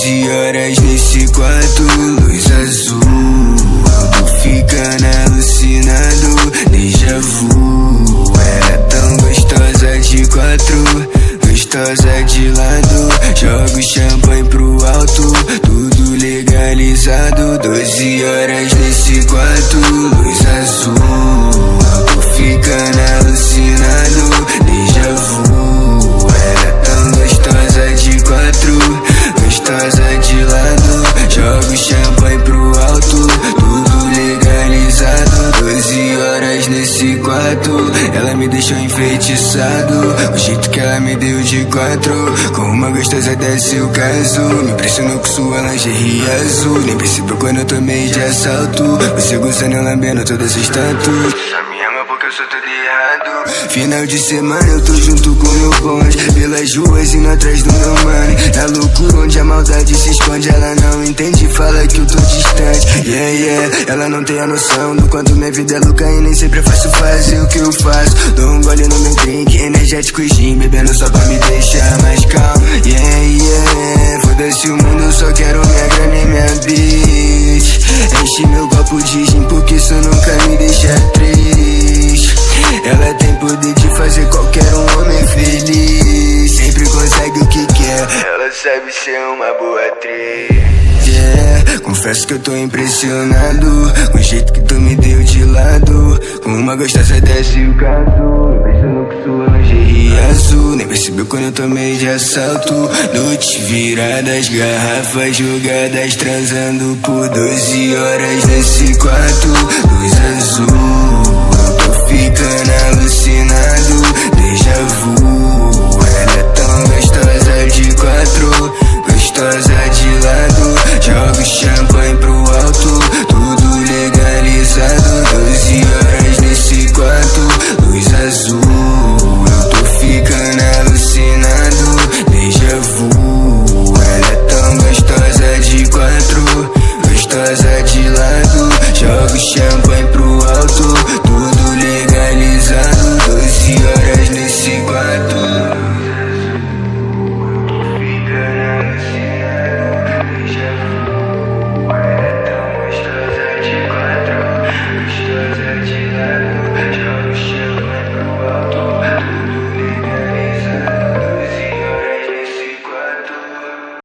12 horas nesse quarto, luz azul. Eu tô ficando alucinado, déjà vu. Era tão gostosa de quatro, gostosa de lado. Jogo champanhe pro alto, tudo legalizado. 12 horas nesse quarto, luz azul. Eu tô ficando alucinado, déjà vu. Era tão gostosa de quatro, gostosa de lado. Jogo champanhe pro alto, tudo legalizado. 12 horas nesse quarto, ela me deixou enfeitiçado. O jeito que ela me deu de quatro, com uma gostosa desce o caso. Me impressionou com sua lingerie azul. Nem percebeu quando eu tomei de assalto. Você gostando e lambendo todas as tatuas. Só me ama porque eu sou todo errado. Final de semana eu tô junto com meu bonde, pelas ruas indo atrás do meu mano. Na loucura onde a maldade se esconde, ela não entende, fala que eu tô distante. Yeah, yeah, ela não tem a noção do quanto minha vida é louca e nem sempre é fácil fazer o que eu faço. Dou um gole no meu drink, energético e gin, bebendo só pra me deixar mais calmo. Yeah, yeah, foda-se o mundo, eu só quero minha grana e minha bitch. Enche meu copo de gin porque isso nunca me deixa triste. Ela tem poder de fazer qualquer homem feliz. Sempre consegue o que quer, ela sabe ser uma boa atriz. Yeah, confesso que eu tô impressionado com o jeito que tu me deu de lado. Com uma gostosa desce o caso, impressionou com sua lingerie azul. Nem percebeu quando eu tomei de assalto. Noite viradas, garrafas jogadas, transando por 12 horas nesse quarto, luz azul. Eu tô ficando alucinado, déjà vu.